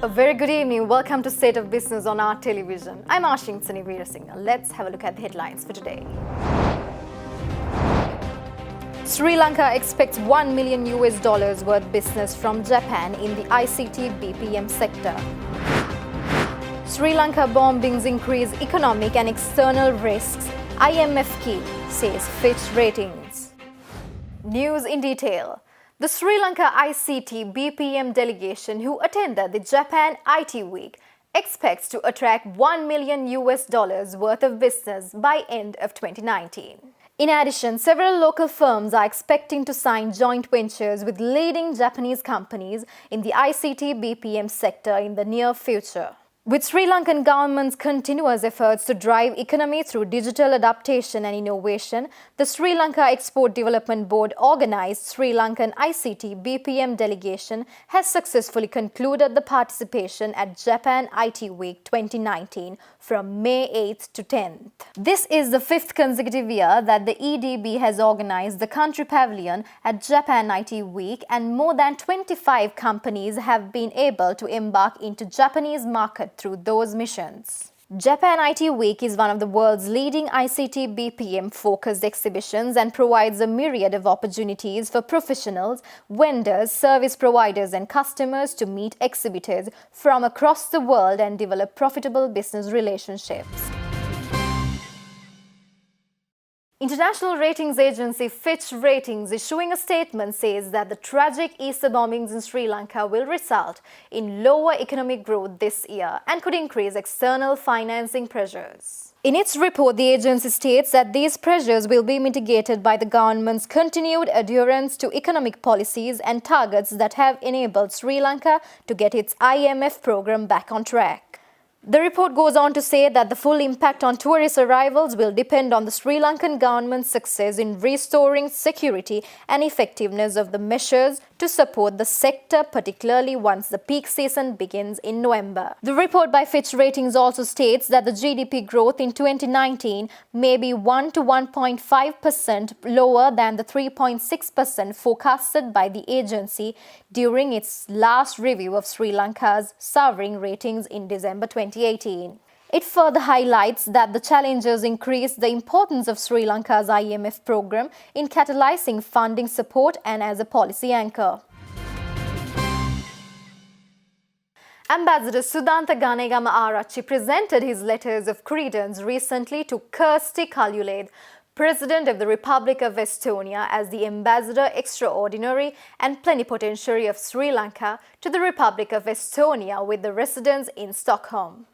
A very good evening. Welcome to State of Business on our television. I'm Ashing Veerasinghe. Let's have a look at the headlines for today. Sri Lanka expects $1 million worth business from Japan in the ICT BPM sector. Sri Lanka bombings increase economic and external risks, IMF key, says Fitch Ratings. News in detail. The Sri Lanka ICT BPM delegation who attended the Japan IT Week expects to attract $1 million worth of business by end of 2019. In addition, several local firms are expecting to sign joint ventures with leading Japanese companies in the ICT BPM sector in the near future. With Sri Lankan government's continuous efforts to drive economy through digital adaptation and innovation, the Sri Lanka Export Development Board organized Sri Lankan ICT BPM delegation has successfully concluded the participation at Japan IT Week 2019 from May 8th to 10th. This is the fifth consecutive year that the EDB has organized the country pavilion at Japan IT Week, and more than 25 companies have been able to embark into Japanese market through those missions. Japan IT Week is one of the world's leading ICT BPM focused exhibitions and provides a myriad of opportunities for professionals, vendors, service providers and customers to meet exhibitors from across the world and develop profitable business relationships. International ratings agency Fitch Ratings issuing a statement says that the tragic Easter bombings in Sri Lanka will result in lower economic growth this year and could increase external financing pressures. In its report, the agency states that these pressures will be mitigated by the government's continued adherence to economic policies and targets that have enabled Sri Lanka to get its IMF program back on track. The report goes on to say that the full impact on tourist arrivals will depend on the Sri Lankan government's success in restoring security and effectiveness of the measures to support the sector, particularly once the peak season begins in November. The report by Fitch Ratings also states that the GDP growth in 2019 may be 1 to 1.5% lower than the 3.6% forecasted by the agency during its last review of Sri Lanka's sovereign ratings in December 2018. It further highlights that the challenges increase the importance of Sri Lanka's IMF program in catalyzing funding support and as a policy anchor. Ambassador Sudanta Ganegama Arachi presented his letters of credence recently to Kirsti Kaljulaid, President of the Republic of Estonia, as the Ambassador Extraordinary and Plenipotentiary of Sri Lanka to the Republic of Estonia with the residence in Stockholm.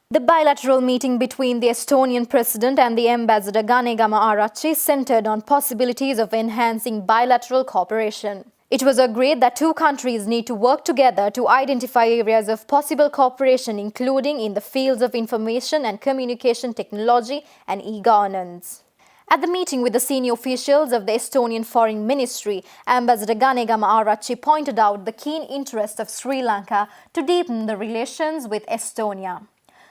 The bilateral meeting between the Estonian President and the Ambassador Ganegama Arachi centered on possibilities of enhancing bilateral cooperation. It was agreed that two countries need to work together to identify areas of possible cooperation, including in the fields of information and communication technology and e-governance. At the meeting with the senior officials of the Estonian Foreign Ministry, Ambassador Ganegama Arachi pointed out the keen interest of Sri Lanka to deepen the relations with Estonia.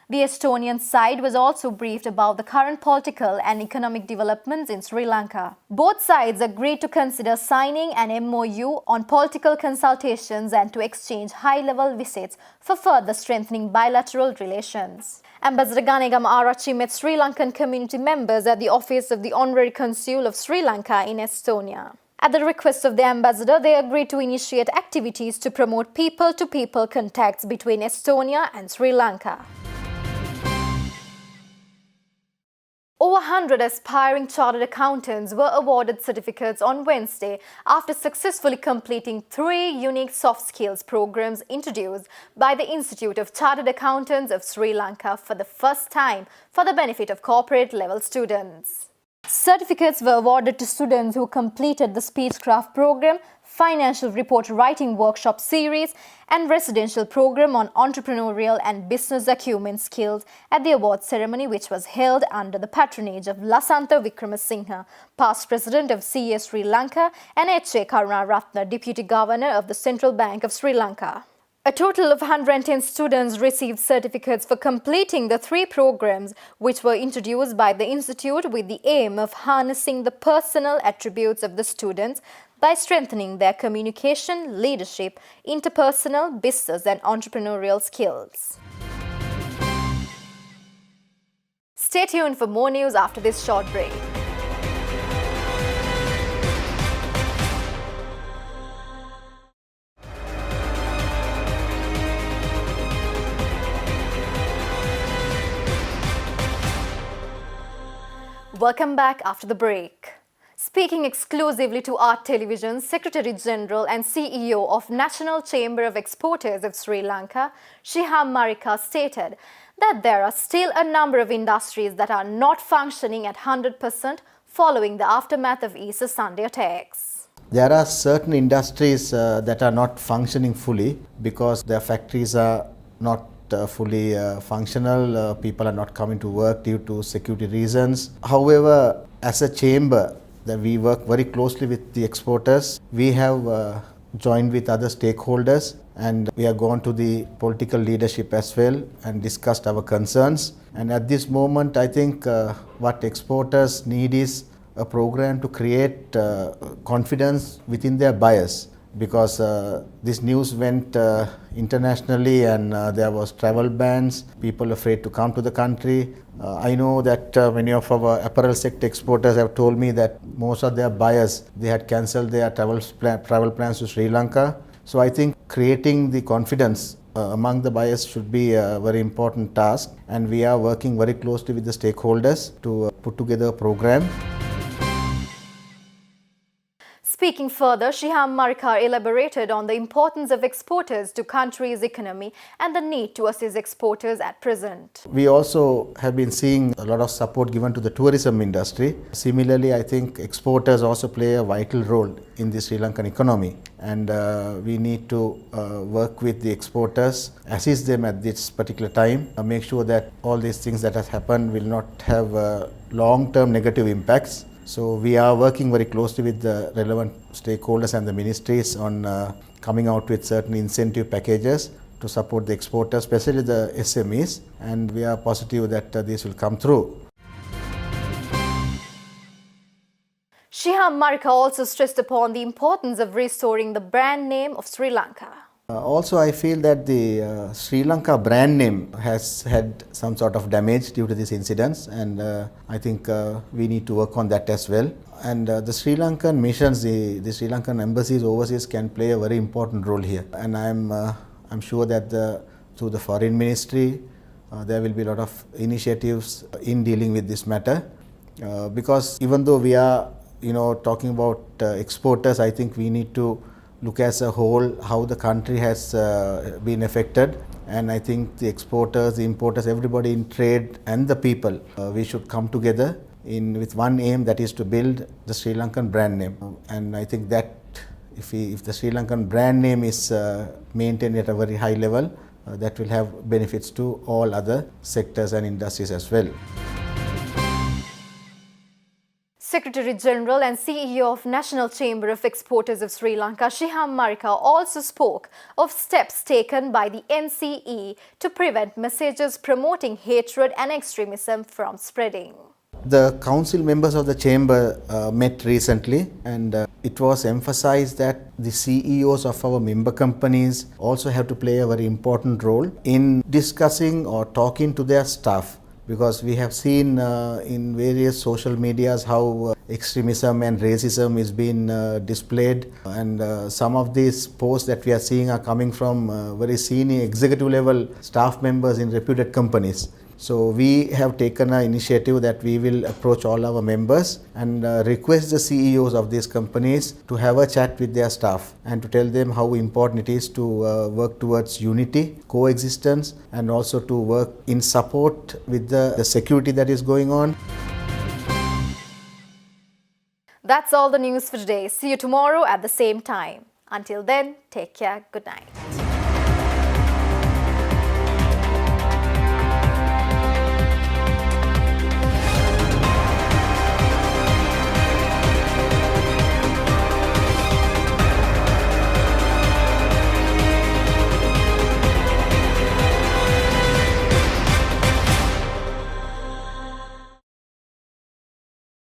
The Estonian side was also briefed about the current political and economic developments in Sri Lanka. Both sides agreed to consider signing an MOU on political consultations and to exchange high-level visits for further strengthening bilateral relations. Ambassador Ganegama Arachi met Sri Lankan community members at the office of the Honorary Consul of Sri Lanka in Estonia. At the request of the ambassador, they agreed to initiate activities to promote people-to-people contacts between Estonia and Sri Lanka. Over 100 aspiring chartered accountants were awarded certificates on Wednesday after successfully completing 3 unique soft skills programs introduced by the Institute of Chartered Accountants of Sri Lanka for the first time for the benefit of corporate level students. Certificates were awarded to students who completed the Speechcraft program, Financial Report Writing Workshop Series and Residential Program on Entrepreneurial and Business Acumen Skills at the awards ceremony, which was held under the patronage of Lasantha Wickramasinghe, past President of CA Sri Lanka, and H.A. Karunaratne, Deputy Governor of the Central Bank of Sri Lanka. A total of 110 students received certificates for completing the 3 programs which were introduced by the Institute with the aim of harnessing the personal attributes of the students by strengthening their communication, leadership, interpersonal, business and entrepreneurial skills. Stay tuned for more news after this short break. Welcome back after the break. Speaking exclusively to Art Television, Secretary General and CEO of National Chamber of Exporters of Sri Lanka, Shiham Marika, stated that there are still a number of industries that are not functioning at 100% following the aftermath of Easter Sunday attacks. There are certain industries that are not functioning fully because their factories are not fully functional. People are not coming to work due to security reasons. However, as a chamber, that we work very closely with the exporters. We have joined with other stakeholders and we have gone to the political leadership as well and discussed our concerns. And at this moment, I think what exporters need is a program to create confidence within their buyers, because this news went internationally and there was travel bans, people afraid to come to the country. I know that many of our apparel sector exporters have told me that most of their buyers, they had cancelled their travel plans to Sri Lanka. So I think creating the confidence among the buyers should be a very important task, and we are working very closely with the stakeholders to put together a program. Speaking further, Shiham Marika elaborated on the importance of exporters to country's economy and the need to assist exporters at present. We also have been seeing a lot of support given to the tourism industry. Similarly, I think exporters also play a vital role in the Sri Lankan economy, and we need to work with the exporters, assist them at this particular time, make sure that all these things that has happened will not have long-term negative impacts. So we are working very closely with the relevant stakeholders and the ministries on coming out with certain incentive packages to support the exporters, especially the SMEs, and we are positive that this will come through. Shiham Marika also stressed upon the importance of restoring the brand name of Sri Lanka. Also, I feel that the Sri Lanka brand name has had some sort of damage due to these incidents, and I think we need to work on that as well. And the Sri Lankan missions, the Sri Lankan embassies overseas can play a very important role here. And I'm sure that through the Foreign Ministry, there will be a lot of initiatives in dealing with this matter, because even though we are, talking about exporters, I think we need to look as a whole how the country has been affected, and I think the exporters, the importers, everybody in trade and the people, we should come together with one aim, that is to build the Sri Lankan brand name. And I think that if the Sri Lankan brand name is maintained at a very high level, that will have benefits to all other sectors and industries as well. Secretary General and CEO of National Chamber of Exporters of Sri Lanka, Shiham Marika, also spoke of steps taken by the NCE to prevent messages promoting hatred and extremism from spreading. The council members of the chamber met recently, and it was emphasized that the CEOs of our member companies also have to play a very important role in discussing or talking to their staff, because we have seen in various social medias how extremism and racism is being displayed, and some of these posts that we are seeing are coming from very senior executive level staff members in reputed companies. So we have taken an initiative that we will approach all our members and request the CEOs of these companies to have a chat with their staff and to tell them how important it is to work towards unity, coexistence, and also to work in support with the security that is going on. That's all the news for today. See you tomorrow at the same time. Until then, take care. Good night.